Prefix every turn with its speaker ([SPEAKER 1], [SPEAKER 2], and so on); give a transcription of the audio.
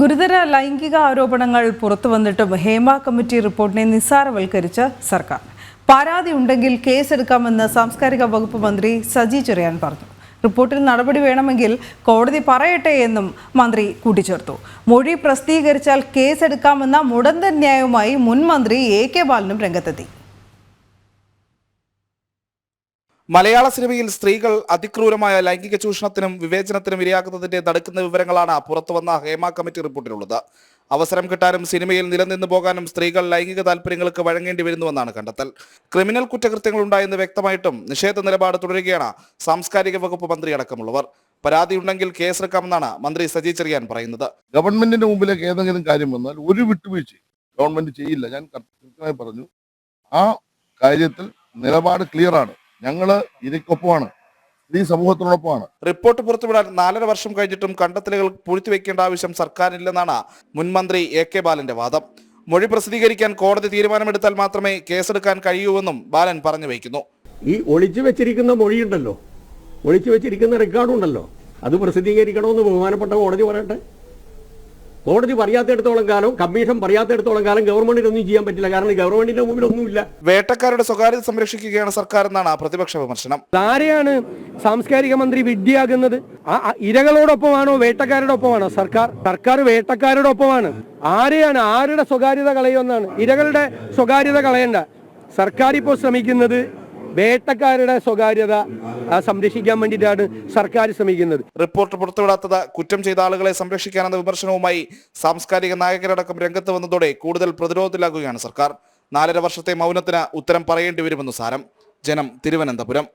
[SPEAKER 1] ഗുരുതര ലൈംഗിക ആരോപണങ്ങൾ പുറത്തുവന്നിട്ടും ഹേമ കമ്മിറ്റി റിപ്പോർട്ടിനെ നിസ്സാരവൽക്കരിച്ച് സർക്കാർ. പരാതി ഉണ്ടെങ്കിൽ കേസെടുക്കാമെന്ന് സാംസ്കാരിക വകുപ്പ് മന്ത്രി സജി ചെറിയാൻ പറഞ്ഞു. റിപ്പോർട്ടിൽ നടപടി വേണമെങ്കിൽ കോടതി പറയട്ടെ എന്നും മന്ത്രി കൂട്ടിച്ചേർത്തു. മൊഴി പ്രസിദ്ധീകരിച്ചാൽ കേസെടുക്കാമെന്ന മുടന്തൻ ന്യായവുമായി മുൻ മന്ത്രി AK ബാലനും രംഗത്തെത്തി.
[SPEAKER 2] മലയാള സിനിമയിൽ സ്ത്രീകൾ അതിക്രൂരമായ ലൈംഗിക ചൂഷണത്തിനും വിവേചനത്തിനും ഇരയാക്കുന്നതിന്റെ തടുക്കുന്ന വിവരങ്ങളാണ് പുറത്തുവന്ന ഹേമ കമ്മിറ്റി റിപ്പോർട്ടിലുള്ളത്. അവസരം കിട്ടാനും സിനിമയിൽ നിലനിന്നു പോകാനും സ്ത്രീകൾ ലൈംഗിക താല്പര്യങ്ങൾക്ക് വഴങ്ങേണ്ടി വരുന്നുവെന്നാണ് കണ്ടെത്തൽ. ക്രിമിനൽ കുറ്റകൃത്യങ്ങൾ ഉണ്ടായെന്ന് വ്യക്തമായിട്ടും നിഷേധ നിലപാട് തുടരുകയാണ് സാംസ്കാരിക വകുപ്പ് മന്ത്രി അടക്കമുള്ളവർ. പരാതിയുണ്ടെങ്കിൽ കേസെടുക്കാമെന്നാണ് മന്ത്രി സജി ചെറിയാൻ പറയുന്നത്.
[SPEAKER 3] ഗവൺമെന്റിന്റെ മുമ്പിലേക്ക് ഏതെങ്കിലും കാര്യം വന്നാൽ ഒരു വിട്ടുവീഴ്ച ഗവൺമെന്റ് ചെയ്യില്ല. ഞാൻ കൃത്യമായി പറഞ്ഞു, ആ കാര്യത്തിൽ നിലപാട് ക്ലിയർ ആണ്. ഞങ്ങള് ഇതിക്കൊപ്പമാണ്, ഈ സമൂഹത്തിനോടൊപ്പമാണ്.
[SPEAKER 2] റിപ്പോർട്ട് പുറത്തുവിടാൻ 4.5 വർഷം കഴിഞ്ഞിട്ടും കണ്ടെത്തലുകൾ പൂഴ്ത്തിവെക്കേണ്ട ആവശ്യം സർക്കാരിനില്ലെന്നാണ് മുൻ മന്ത്രി AK ബാലന്റെ വാദം. മൊഴി പ്രസിദ്ധീകരിക്കാൻ കോടതി തീരുമാനമെടുത്താൽ മാത്രമേ കേസെടുക്കാൻ കഴിയൂവെന്നും ബാലൻ പറഞ്ഞു വയ്ക്കുന്നു.
[SPEAKER 4] ഈ ഒളിച്ചു വെച്ചിരിക്കുന്ന മൊഴിയുണ്ടല്ലോ, ഒളിച്ചു വെച്ചിരിക്കുന്ന റെക്കോർഡുണ്ടല്ലോ, അത് പ്രസിദ്ധീകരിക്കണമെന്ന് ബഹുമാനപ്പെട്ട കോടതി പറയട്ടെ. കോടതി പറയാത്തിടത്തോളം കാലം, കമ്മീഷൻ പറയാത്തിടത്തോളം കാലം ഗവൺമെന്റിനൊന്നും ചെയ്യാൻ പറ്റില്ല. കാരണം ഗവൺമെന്റിന്റെ മുമ്പിൽ ഒന്നുമില്ല.
[SPEAKER 2] വേട്ടക്കാരുടെ സ്വകാര്യത സംരക്ഷിക്കുകയാണ് സർക്കാർ എന്നാണ് പ്രതിപക്ഷ വിമർശനം.
[SPEAKER 5] ആരെയാണ് സാംസ്കാരിക മന്ത്രി വിഡ്ഢിയാകുന്നത്? ഇരകളോടൊപ്പമാണോ വേട്ടക്കാരുടെ ഒപ്പമാണോ സർക്കാർ? സർക്കാർ വേട്ടക്കാരുടെ ഒപ്പമാണ്. ആരുടെ സ്വകാര്യത കളയുമെന്നാണ്? ഇരകളുടെ സ്വകാര്യത കളയണ്ട. സർക്കാർ ഇപ്പോൾ ശ്രമിക്കുന്നത് വേട്ടക്കാരുടെ സ്വകാര്യത സംരക്ഷിക്കാൻ വേണ്ടിയിട്ടാണ് സർക്കാർ ശ്രമിക്കുന്നത്.
[SPEAKER 2] റിപ്പോർട്ട് പുറത്തുവിടാത്തത് കുറ്റം ചെയ്ത ആളുകളെ സംരക്ഷിക്കാനെന്ന വിമർശനവുമായി സാംസ്കാരിക നായകരടക്കം രംഗത്ത് വന്നതോടെ കൂടുതൽ പ്രതിരോധത്തിലാകുകയാണ് സർക്കാർ. 4.5 വർഷത്തെ മൗനത്തിന് ഉത്തരം പറയേണ്ടി വരുമെന്ന് സാരം. ജനം, തിരുവനന്തപുരം.